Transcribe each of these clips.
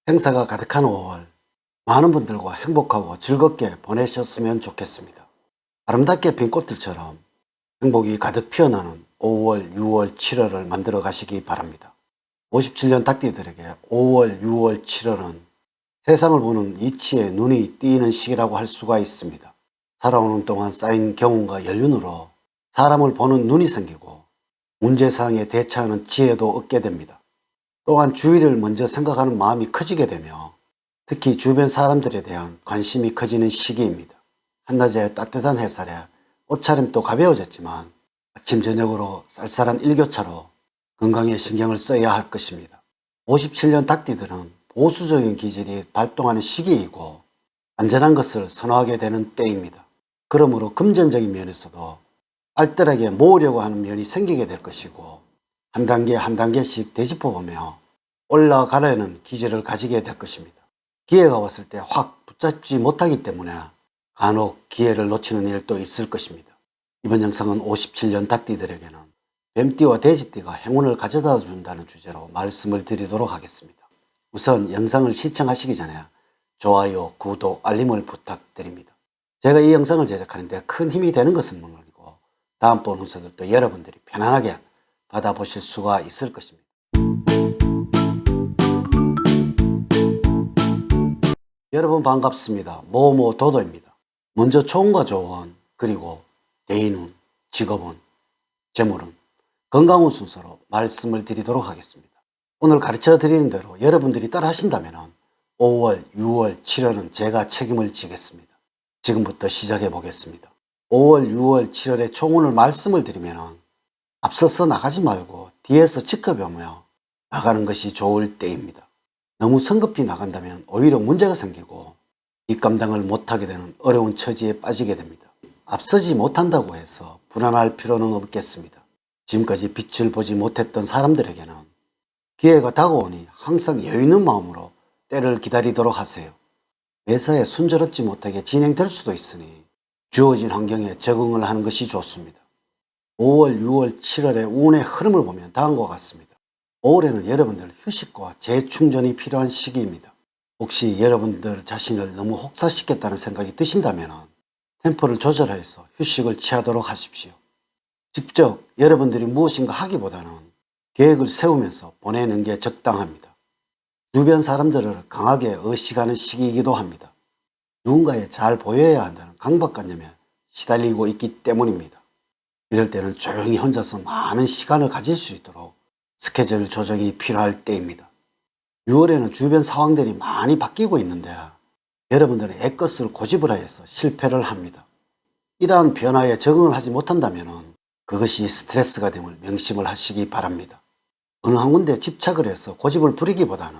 행사가 가득한 5월, 많은 분들과 행복하고 즐겁게 보내셨으면 좋겠습니다. 아름답게 핀 꽃들처럼 행복이 가득 피어나는 5월, 6월, 7월을 만들어 가시기 바랍니다. 57년 닭띠들에게 5월, 6월, 7월은 세상을 보는 이치에 눈이 띄는 시기라고 할 수가 있습니다. 살아오는 동안 쌓인 경험과 연륜으로 사람을 보는 눈이 생기고 문제사항에 대처하는 지혜도 얻게 됩니다. 또한 주위를 먼저 생각하는 마음이 커지게 되며 특히 주변 사람들에 대한 관심이 커지는 시기입니다. 한낮의 따뜻한 햇살에 옷차림도 가벼워졌지만 아침 저녁으로 쌀쌀한 일교차로 건강에 신경을 써야 할 것입니다. 57년 닭띠들은 보수적인 기질이 발동하는 시기이고 안전한 것을 선호하게 되는 때입니다. 그러므로 금전적인 면에서도 알뜰하게 모으려고 하는 면이 생기게 될 것이고 한 단계 한 단계씩 되짚어보며 올라가려는 기질을 가지게 될 것입니다. 기회가 왔을 때 확 붙잡지 못하기 때문에 간혹 기회를 놓치는 일도 있을 것입니다. 이번 영상은 57년 닭띠들에게는 뱀띠와 돼지띠가 행운을 가져다 준다는 주제로 말씀을 드리도록 하겠습니다. 우선 영상을 시청하시기 전에 좋아요, 구독, 알림을 부탁드립니다. 제가 이 영상을 제작하는데 큰 힘이 되는 것은 물론이고 다음번 운세들도 여러분들이 편안하게 받아보실 수가 있을 것입니다. 여러분 반갑습니다. 모모도도입니다. 먼저 초운과 조운, 그리고 대인운, 직업운, 재물운, 건강운 순서로 말씀을 드리도록 하겠습니다. 오늘 가르쳐 드리는 대로 여러분들이 따라 하신다면 5월, 6월, 7월은 제가 책임을 지겠습니다. 지금부터 시작해 보겠습니다. 5월, 6월, 7월의 총운을 말씀을 드리면 앞서서 나가지 말고 뒤에서 지켜보며 나가는 것이 좋을 때입니다. 너무 성급히 나간다면 오히려 문제가 생기고 뒷감당을 못하게 되는 어려운 처지에 빠지게 됩니다. 앞서지 못한다고 해서 불안할 필요는 없겠습니다. 지금까지 빛을 보지 못했던 사람들에게는 기회가 다가오니 항상 여유 있는 마음으로 때를 기다리도록 하세요. 매사에 순조롭지 못하게 진행될 수도 있으니 주어진 환경에 적응을 하는 것이 좋습니다. 5월, 6월, 7월의 운의 흐름을 보면 다음과 같습니다. 5월에는 여러분들 휴식과 재충전이 필요한 시기입니다. 혹시 여러분들 자신을 너무 혹사시켰다는 생각이 드신다면 템포를 조절해서 휴식을 취하도록 하십시오. 직접 여러분들이 무엇인가 하기보다는 계획을 세우면서 보내는 게 적당합니다. 주변 사람들을 강하게 의식하는 시기이기도 합니다. 누군가에 잘 보여야 한다는 강박관념에 시달리고 있기 때문입니다. 이럴 때는 조용히 혼자서 많은 시간을 가질 수 있도록 스케줄 조정이 필요할 때입니다. 6월에는 주변 상황들이 많이 바뀌고 있는데 여러분들은 애껏을 고집을 하여서 실패를 합니다. 이러한 변화에 적응을 하지 못한다면 그것이 스트레스가 됨을 명심을 하시기 바랍니다. 어느 한 군데 집착을 해서 고집을 부리기보다는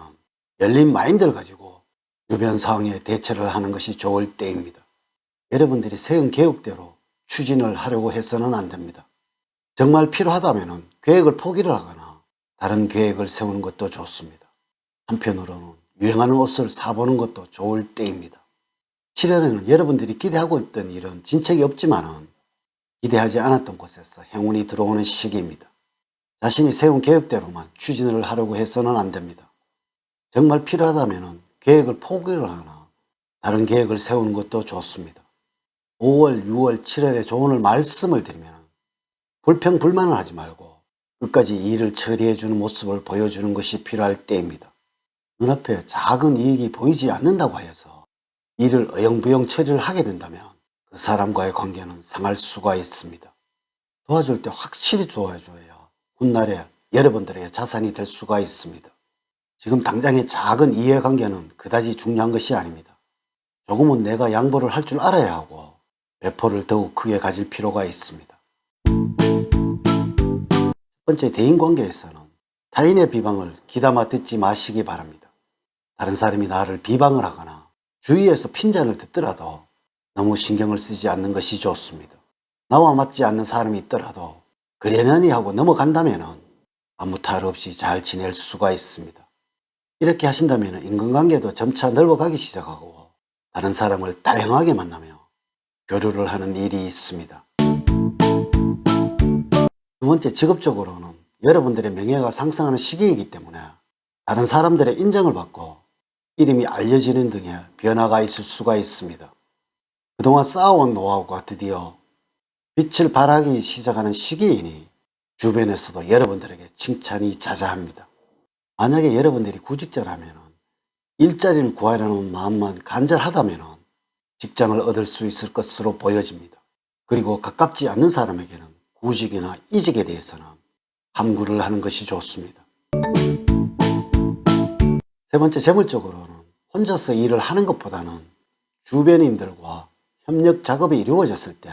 열린 마인드를 가지고 주변 상황에 대처를 하는 것이 좋을 때입니다. 여러분들이 세운 계획대로 추진을 하려고 해서는 안 됩니다. 정말 필요하다면 계획을 포기를 하거나 다른 계획을 세우는 것도 좋습니다. 한편으로는 유행하는 옷을 사보는 것도 좋을 때입니다. 7월에는 여러분들이 기대하고 있던 일은 진척이 없지만 기대하지 않았던 곳에서 행운이 들어오는 시기입니다. 자신이 세운 계획대로만 추진을 하려고 해서는 안 됩니다. 정말 필요하다면 계획을 포기를 하거나 다른 계획을 세우는 것도 좋습니다. 5월, 6월, 7월의 조언을 말씀을 드리면 불평불만을 하지 말고 끝까지 일을 처리해 주는 모습을 보여주는 것이 필요할 때입니다. 눈앞에 작은 이익이 보이지 않는다고 해서 일을 어영부영 처리를 하게 된다면 그 사람과의 관계는 상할 수가 있습니다. 도와줄 때 확실히 도와줘야 훗날에 여러분들에게 자산이 될 수가 있습니다. 지금 당장의 작은 이해관계는 그다지 중요한 것이 아닙니다. 조금은 내가 양보를 할 줄 알아야 하고 배포를 더욱 크게 가질 필요가 있습니다. 첫 번째, 대인관계에서는 타인의 비방을 귀담아 듣지 마시기 바랍니다. 다른 사람이 나를 비방을 하거나 주위에서 핀잔을 듣더라도 너무 신경을 쓰지 않는 것이 좋습니다. 나와 맞지 않는 사람이 있더라도 그러려니 하고 넘어간다면 아무 탈 없이 잘 지낼 수가 있습니다. 이렇게 하신다면 인간관계도 점차 넓어가기 시작하고 다른 사람을 다양하게 만나며 교류를 하는 일이 있습니다. 두 번째, 직업적으로는 여러분들의 명예가 상승하는 시기이기 때문에 다른 사람들의 인정을 받고 이름이 알려지는 등의 변화가 있을 수가 있습니다. 그동안 쌓아온 노하우가 드디어 빛을 발하기 시작하는 시기이니 주변에서도 여러분들에게 칭찬이 자자합니다. 만약에 여러분들이 구직자라면 일자리를 구하려는 마음만 간절하다면 직장을 얻을 수 있을 것으로 보여집니다. 그리고 가깝지 않는 사람에게는 구직이나 이직에 대해서는 함구를 하는 것이 좋습니다. 세 번째, 재물적으로는 혼자서 일을 하는 것보다는 주변인들과 협력 작업이 이루어졌을 때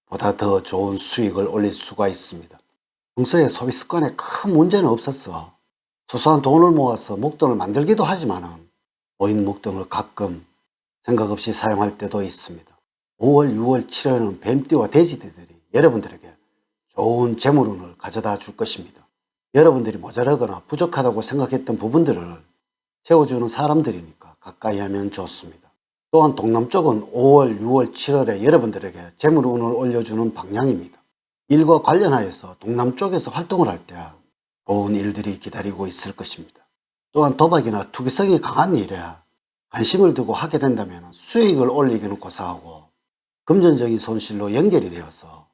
보다 더 좋은 수익을 올릴 수가 있습니다. 평소에 소비 습관에 큰 문제는 없어서 소소한 돈을 모아서 목돈을 만들기도 하지만 모인 목돈을 가끔 생각 없이 사용할 때도 있습니다. 5월, 6월, 7월에는 뱀띠와 돼지띠들이 여러분들에게 좋은 재물운을 가져다 줄 것입니다. 여러분들이 모자라거나 부족하다고 생각했던 부분들을 채워주는 사람들이니까 가까이 하면 좋습니다. 또한 동남쪽은 5월, 6월, 7월에 여러분들에게 재물운을 올려주는 방향입니다. 일과 관련하여서 동남쪽에서 활동을 할 때 좋은 일들이 기다리고 있을 것입니다. 또한 도박이나 투기성이 강한 일에 관심을 두고 하게 된다면 수익을 올리기는 고사하고 금전적인 손실로 연결이 되어서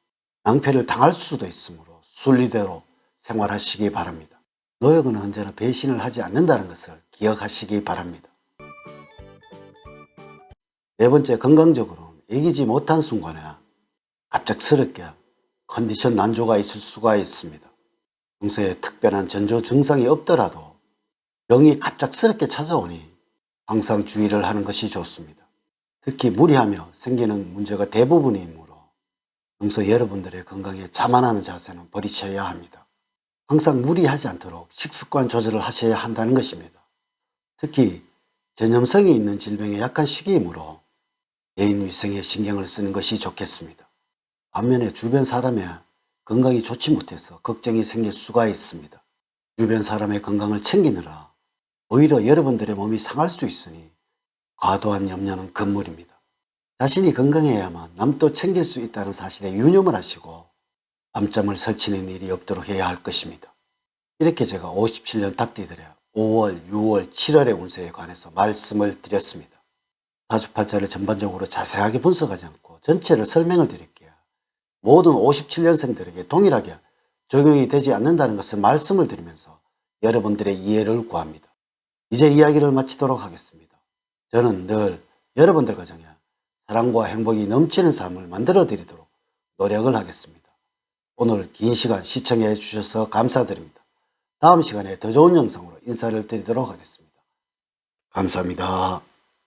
낭패를 당할 수도 있으므로 순리대로 생활하시기 바랍니다. 노력은 언제나 배신을 하지 않는다는 것을 기억하시기 바랍니다. 네 번째, 건강적으로는 예기치 못한 순간에 갑작스럽게 컨디션 난조가 있을 수가 있습니다. 평소에 특별한 전조 증상이 없더라도 병이 갑작스럽게 찾아오니 항상 주의를 하는 것이 좋습니다. 특히 무리하며 생기는 문제가 대부분이므로 평소 여러분들의 건강에 자만하는 자세는 버리셔야 합니다. 항상 무리하지 않도록 식습관 조절을 하셔야 한다는 것입니다. 특히 전염성이 있는 질병에 약한 시기이므로 개인 위생에 신경을 쓰는 것이 좋겠습니다. 반면에 주변 사람의 건강이 좋지 못해서 걱정이 생길 수가 있습니다. 주변 사람의 건강을 챙기느라 오히려 여러분들의 몸이 상할 수 있으니 과도한 염려는 금물입니다. 자신이 건강해야만 남도 챙길 수 있다는 사실에 유념을 하시고 밤잠을 설치는 일이 없도록 해야 할 것입니다. 이렇게 제가 57년 닭띠들의 5월, 6월, 7월의 운세에 관해서 말씀을 드렸습니다. 사주팔자를 전반적으로 자세하게 분석하지 않고 전체를 설명을 드릴게요. 모든 57년생들에게 동일하게 적용이 되지 않는다는 것을 말씀을 드리면서 여러분들의 이해를 구합니다. 이제 이야기를 마치도록 하겠습니다. 저는 늘 여러분들 가정에 사랑과 행복이 넘치는 삶을 만들어 드리도록 노력을 하겠습니다. 오늘 긴 시간 시청해 주셔서 감사드립니다. 다음 시간에 더 좋은 영상으로 인사를 드리도록 하겠습니다. 감사합니다.